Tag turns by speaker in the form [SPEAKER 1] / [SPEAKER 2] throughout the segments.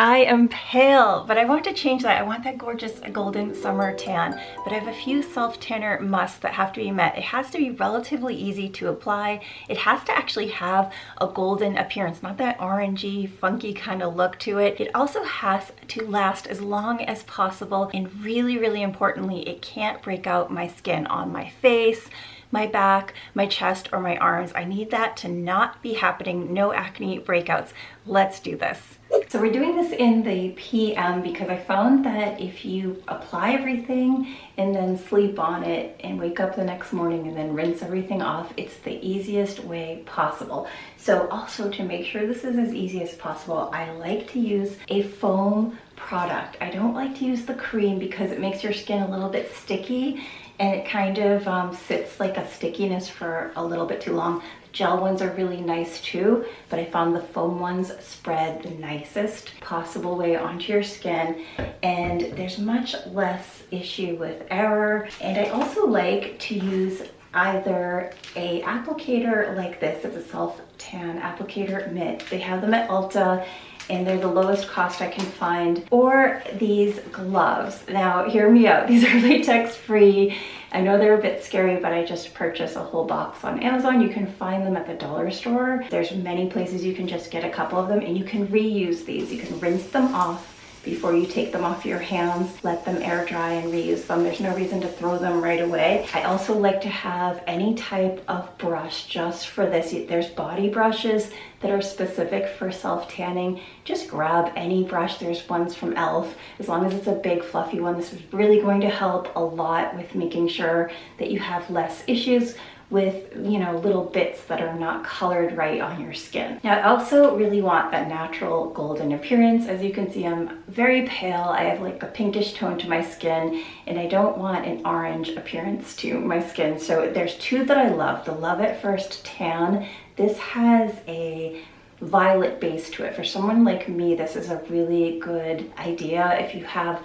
[SPEAKER 1] I am pale, but I want to change that. I want that gorgeous golden summer tan, but I have a few self-tanner musts that have to be met. It has to be relatively easy to apply. It has to actually have a golden appearance, not that orangey, funky kind of look to it. It also has to last as long as possible, and really, really importantly, it can't break out my skin on my face, my back, my chest, or my arms. I need that to not be happening. No acne breakouts. Let's do this. So we're doing this in the PM because I found that if you apply everything and then sleep on it and wake up the next morning and then rinse everything off, it's the easiest way possible. So also, to make sure this is as easy as possible, I like to use a foam product. I don't like to use the cream because it makes your skin a little bit sticky, and it kind of sits like a stickiness for a little bit too long. The gel ones are really nice too, but I found the foam ones spread the nicest possible way onto your skin, and there's much less issue with error. And I also like to use either a applicator like this. It's a self-tan applicator mitt. They have them at Ulta, and they're the lowest cost I can find, or these gloves. Now, hear me out. These are latex free. I know they're a bit scary, but I just purchased a whole box on Amazon. You can find them at the dollar store. There's many places you can just get a couple of them, and you can reuse these. You can rinse them off before you take them off your hands, let them air dry and reuse them. There's no reason to throw them right away. I also like to have any type of brush just for this. There's body brushes that are specific for self-tanning. Just grab any brush. There's ones from e.l.f. As long as it's a big fluffy one, this is really going to help a lot with making sure that you have less issues with, you know, little bits that are not colored right on your skin. Now, I also really want that natural golden appearance. As you can see, I'm very pale. I have like a pinkish tone to my skin, and I don't want an orange appearance to my skin. So there's two that I love. The Love at First Tan. This has a violet base to it. For someone like me, this is a really good idea. If you have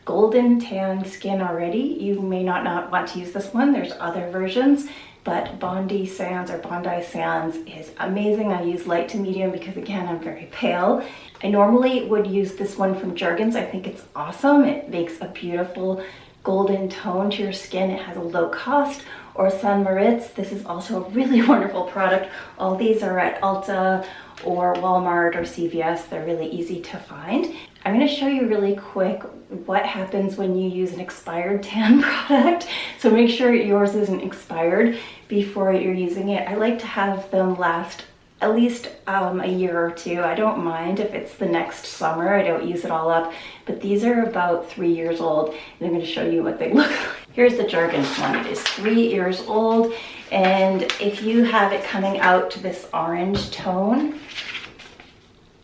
[SPEAKER 1] golden tan skin already, you may not want to use this one. There's other versions, but Bondi Sands is amazing. I use light to medium because, again, I'm very pale. I normally would use this one from Jergens. I think it's awesome. It makes a beautiful golden tone to your skin. It has a low cost. Or San Moritz, this is also a really wonderful product. All these are at Ulta or Walmart or CVS. They're really easy to find. I'm going to show you really quick what happens when you use an expired tan product. So make sure yours isn't expired before you're using it. I like to have them last at least a year or two. I don't mind if it's the next summer. I don't use it all up, but these are about 3 years old, and I'm going to show you what they look like. Here's the Jergens one. It is 3 years old, and if you have it coming out to this orange tone,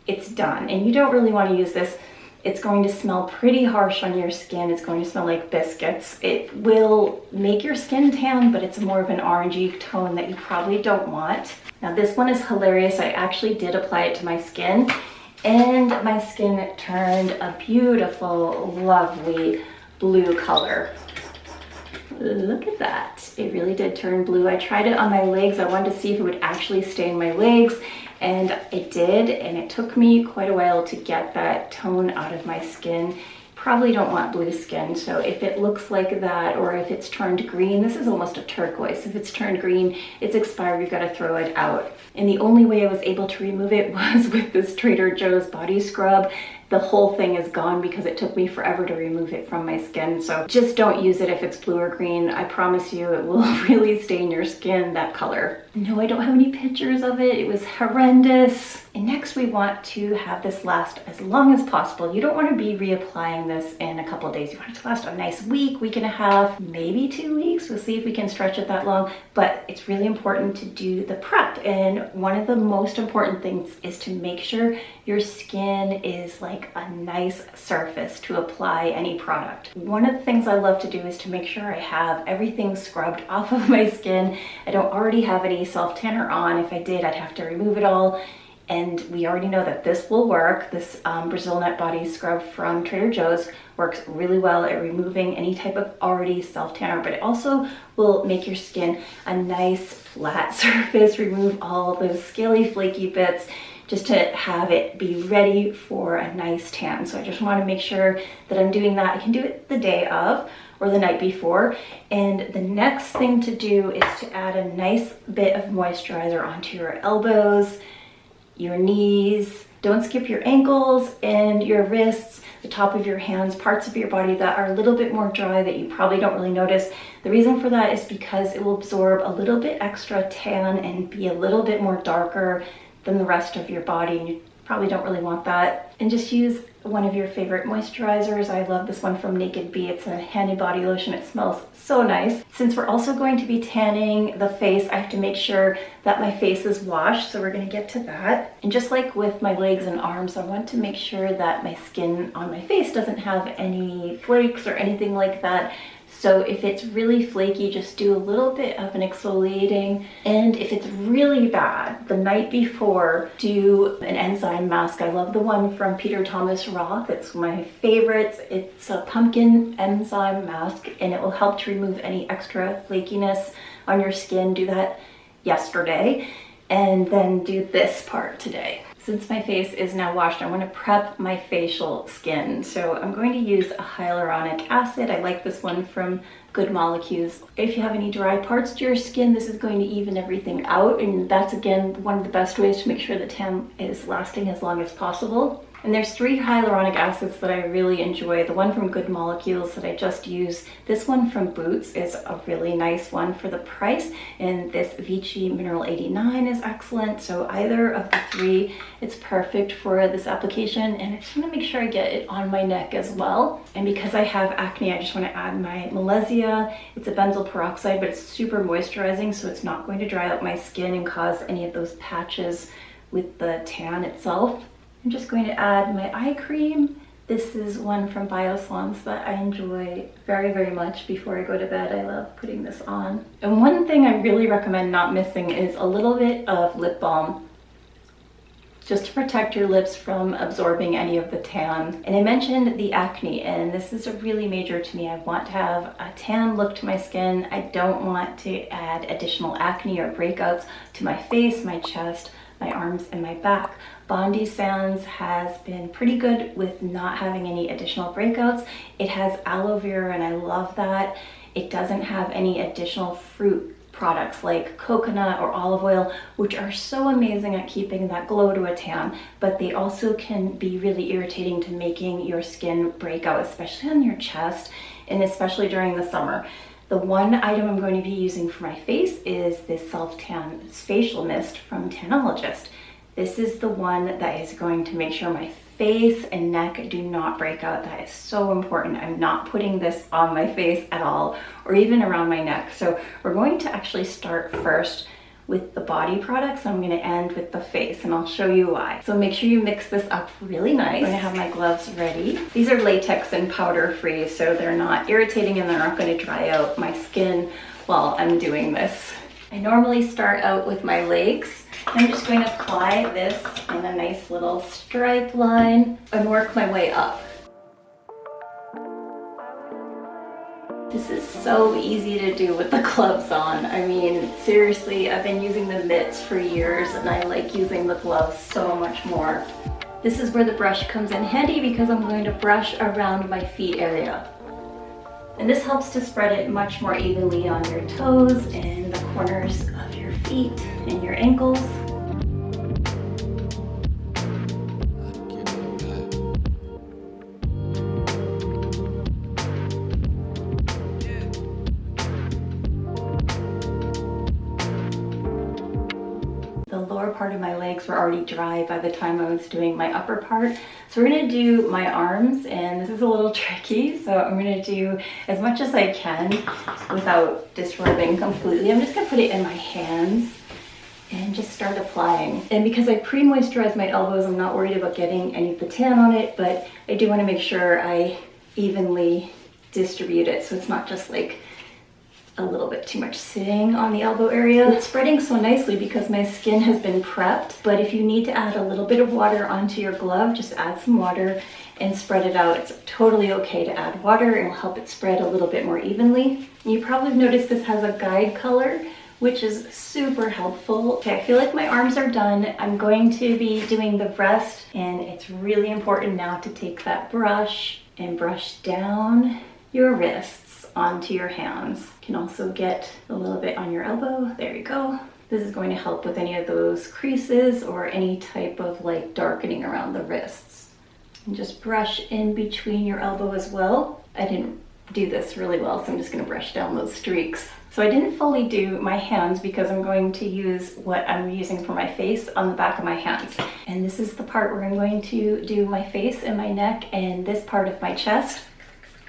[SPEAKER 1] it's done. And you don't really want to use this. It's going to smell pretty harsh on your skin. It's going to smell like biscuits. It will make your skin tan, but it's more of an orangey tone that you probably don't want. Now, this one is hilarious. I actually did apply it to my skin, and my skin turned a beautiful, lovely blue color. Look at that. It really did turn blue. I tried it on my legs. I wanted to see if it would actually stain my legs, and it did, and it took me quite a while to get that tone out of my skin. Probably don't want blue skin, so if it looks like that, or if it's turned green, this is almost a turquoise. If it's turned green, it's expired, you've got to throw it out. And the only way I was able to remove it was with this Trader Joe's body scrub. The whole thing is gone because it took me forever to remove it from my skin. So just don't use it if it's blue or green. I promise you it will really stain your skin that color. No, I don't have any pictures of it. It was horrendous. And next we want to have this last as long as possible. You don't want to be reapplying this in a couple of days. You want it to last a nice week, week and a half, maybe 2 weeks. We'll see if we can stretch it that long, but it's really important to do the prep. And one of the most important things is to make sure your skin is like a nice surface to apply any product. One of the things I love to do is to make sure I have everything scrubbed off of my skin. I don't already have any self-tanner on. If I did, I'd have to remove it all. And we already know that this will work. This Brazil Nut Body Scrub from Trader Joe's works really well at removing any type of already self-tanner, but it also will make your skin a nice flat surface, remove all those scaly, flaky bits, just to have it be ready for a nice tan. So I just want to make sure that I'm doing that. I can do it the day of or the night before. And the next thing to do is to add a nice bit of moisturizer onto your elbows, your knees. Don't skip your ankles and your wrists, the top of your hands, parts of your body that are a little bit more dry that you probably don't really notice. The reason for that is because it will absorb a little bit extra tan and be a little bit more darker than the rest of your body, and you probably don't really want that. And just use one of your favorite moisturizers. I love this one from Naked Bee. It's a handy body lotion. It smells so nice. Since we're also going to be tanning the face, I have to make sure that my face is washed, so we're going to get to that. And just like with my legs and arms, I want to make sure that my skin on my face doesn't have any flakes or anything like that. So if it's really flaky, just do a little bit of an exfoliating. And if it's really bad, the night before, do an enzyme mask. I love the one from Peter Thomas Roth. It's my favorites. It's a pumpkin enzyme mask, and it will help to remove any extra flakiness on your skin. Do that yesterday, and then do this part today. Since my face is now washed, I want to prep my facial skin. So I'm going to use a hyaluronic acid. I like this one from Good Molecules. If you have any dry parts to your skin, this is going to even everything out. And that's, again, one of the best ways to make sure the tan is lasting as long as possible. And there's 3 hyaluronic acids that I really enjoy. The one from Good Molecules that I just used. This one from Boots is a really nice one for the price. And this Vichy Mineral 89 is excellent. So either of the 3, it's perfect for this application. And I just want to make sure I get it on my neck as well. And because I have acne, I just want to add my Malesia. It's a benzoyl peroxide, but it's super moisturizing, so it's not going to dry out my skin and cause any of those patches with the tan itself. I'm just going to add my eye cream. This is one from Bioslons that I enjoy very, very much before I go to bed. I love putting this on. And one thing I really recommend not missing is a little bit of lip balm, just to protect your lips from absorbing any of the tan. And I mentioned the acne, and this is a really major to me. I want to have a tan look to my skin. I don't want to add additional acne or breakouts to my face, my chest, my arms, and my back. Bondi Sands has been pretty good with not having any additional breakouts. It has aloe vera, and I love that. It doesn't have any additional fruit products like coconut or olive oil, which are so amazing at keeping that glow to a tan, but they also can be really irritating to making your skin break out, especially on your chest and especially during the summer. The one item I'm going to be using for my face is this self-tan facial mist from Tanologist. This is the one that is going to make sure my face and neck do not break out. That is so important. I'm not putting this on my face at all, or even around my neck. So we're going to actually start first with the body products. I'm going to end with the face, and I'll show you why. So make sure you mix this up really nice. I'm going to have my gloves ready. These are latex and powder free, so they're not irritating and they're not going to dry out my skin while I'm doing this. I normally start out with my legs. I'm just going to apply this in a nice little stripe line and work my way up. This is so easy to do with the gloves on. I mean, seriously, I've been using the mitts for years and I like using the gloves so much more. This is where the brush comes in handy because I'm going to brush around my feet area. And this helps to spread it much more evenly on your toes and the corners of your feet and your ankles. The lower part of my legs were already dry by the time I was doing my upper part. So we're gonna do my arms, and this is a little tricky, so I'm gonna do as much as I can without disrobing completely. I'm just gonna put it in my hands and just start applying. And because I pre-moisturized my elbows, I'm not worried about getting any of the tan on it, but I do wanna make sure I evenly distribute it so it's not just like a little bit too much sitting on the elbow area. It's spreading so nicely because my skin has been prepped, but if you need to add a little bit of water onto your glove, just add some water and spread it out. It's totally okay to add water. It will help it spread a little bit more evenly. You probably noticed this has a guide color, which is super helpful. Okay, I feel like my arms are done. I'm going to be doing the rest, and it's really important now to take that brush and brush down your wrists onto your hands. You can also get a little bit on your elbow. There you go. This is going to help with any of those creases or any type of like darkening around the wrists. And just brush in between your elbow as well. I didn't do this really well, so I'm just going to brush down those streaks. So I didn't fully do my hands because I'm going to use what I'm using for my face on the back of my hands. And this is the part where I'm going to do my face and my neck and this part of my chest,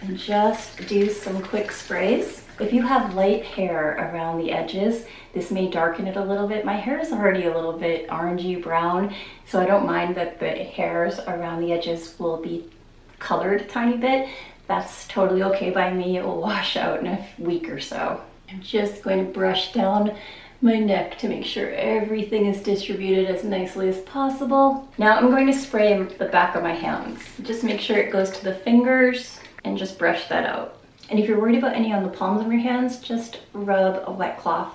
[SPEAKER 1] and just do some quick sprays. If you have light hair around the edges, this may darken it a little bit. My hair is already a little bit orangey brown, so I don't mind that the hairs around the edges will be colored a tiny bit. That's totally okay by me. It will wash out in a week or so. I'm just going to brush down my neck to make sure everything is distributed as nicely as possible. Now I'm going to spray the back of my hands. Just make sure it goes to the fingers and just brush that out. And if you're worried about any on the palms of your hands, just rub a wet cloth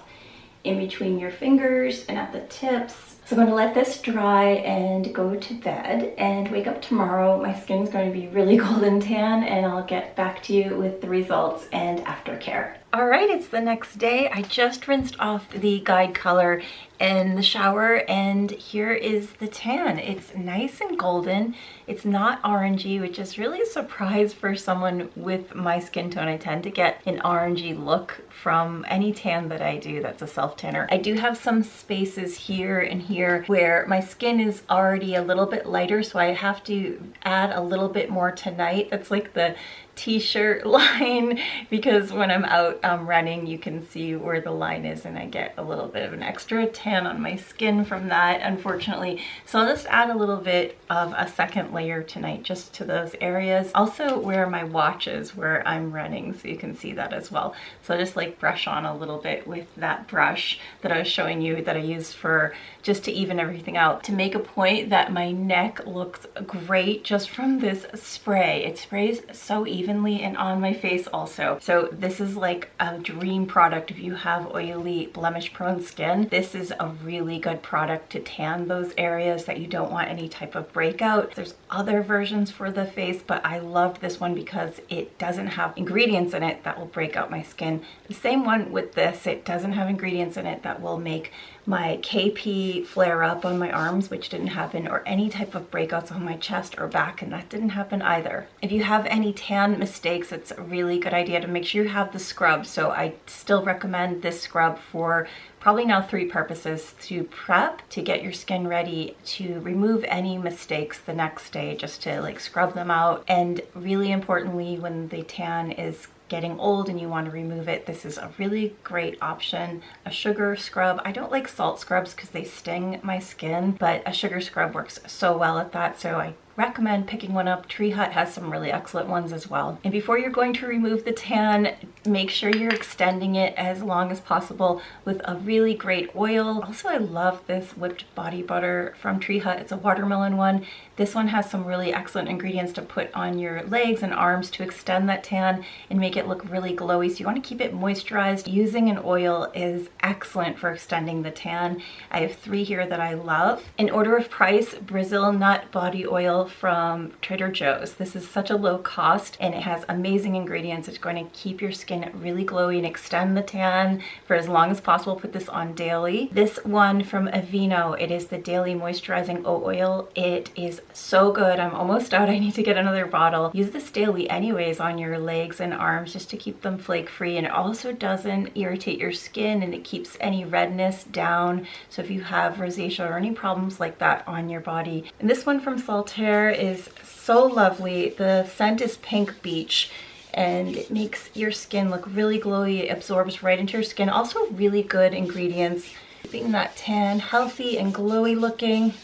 [SPEAKER 1] in between your fingers and at the tips. So I'm going to let this dry and go to bed and wake up tomorrow. My skin's going to be really golden tan, and I'll get back to you with the results and aftercare. All right, it's the next day. I just rinsed off the guide color in the shower, and here is the tan. It's nice and golden. It's not orangey, which is really a surprise for someone with my skin tone. I tend to get an orangey look from any tan that I do that's a self-tanner. I do have some spaces here and here where my skin is already a little bit lighter, so I have to add a little bit more tonight. That's like the t-shirt line, because when I'm out running, you can see where the line is, and I get a little bit of an extra tan on my skin from that, unfortunately. So I'll just add a little bit of a second layer tonight just to those areas. Also where my watch is where I'm running, so you can see that as well. So I'll just like brush on a little bit with that brush that I was showing you that I use for just to even everything out, to make a point that my neck looks great just from this spray. It sprays so evenly and on my face also. So this is like a dream product if you have oily, blemish prone skin. This is a really good product to tan those areas that you don't want any type of breakout. There's other versions for the face, but I loved this one because it doesn't have ingredients in it that will break out my skin. The same one with this, it doesn't have ingredients in it that will make my KP flare up on my arms, which didn't happen, or any type of breakouts on my chest or back, and that didn't happen either. If you have any tan mistakes, it's a really good idea to make sure you have the scrub. So I still recommend this scrub for probably now 3 purposes: to prep, to get your skin ready, to remove any mistakes the next day, just to like scrub them out, and really importantly, when the tan is getting old and you want to remove it, this is a really great option. A sugar scrub. I don't like salt scrubs because they sting my skin, but a sugar scrub works so well at that, so I recommend picking one up. Tree Hut has some really excellent ones as well. And before you're going to remove the tan, make sure you're extending it as long as possible with a really great oil. Also, I love this whipped body butter from Tree Hut. It's a watermelon one. This one has some really excellent ingredients to put on your legs and arms to extend that tan and make it look really glowy. So you want to keep it moisturized. Using an oil is excellent for extending the tan. I have 3 here that I love. In order of price, Brazil nut body oil from Trader Joe's. This is such a low cost and it has amazing ingredients. It's going to keep your skin really glowy and extend the tan for as long as possible. Put this on daily. This one from Aveeno, it is the Daily Moisturizing Oil. It is so good. I'm almost out. I need to get another bottle. Use this daily anyways on your legs and arms just to keep them flake free, and it also doesn't irritate your skin and it keeps any redness down. So if you have rosacea or any problems like that on your body. And this one from Saltaire is so lovely. The scent is Pink Beach and it makes your skin look really glowy. It absorbs right into your skin. Also really good ingredients, keeping that tan healthy and glowy looking.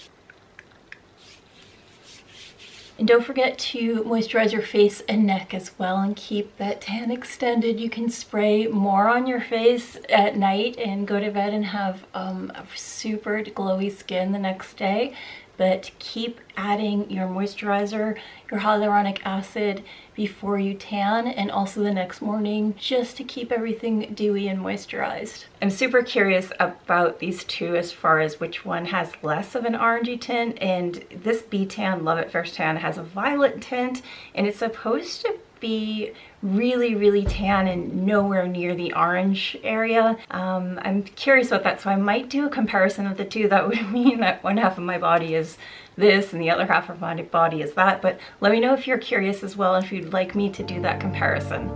[SPEAKER 1] And don't forget to moisturize your face and neck as well and keep that tan extended. You can spray more on your face at night and go to bed and have a super glowy skin the next day. But keep adding your moisturizer, your hyaluronic acid before you tan and also the next morning, just to keep everything dewy and moisturized. I'm super curious about these two as far as which one has less of an orangey tint, and this B-Tan Love at First Tan has a violet tint, and it's supposed to be really tan and nowhere near the orange area. I'm curious about that, so I might do a comparison of the two. That would mean that one half of my body is this and the other half of my body is that, but let me know if you're curious as well, and if you'd like me to do that comparison.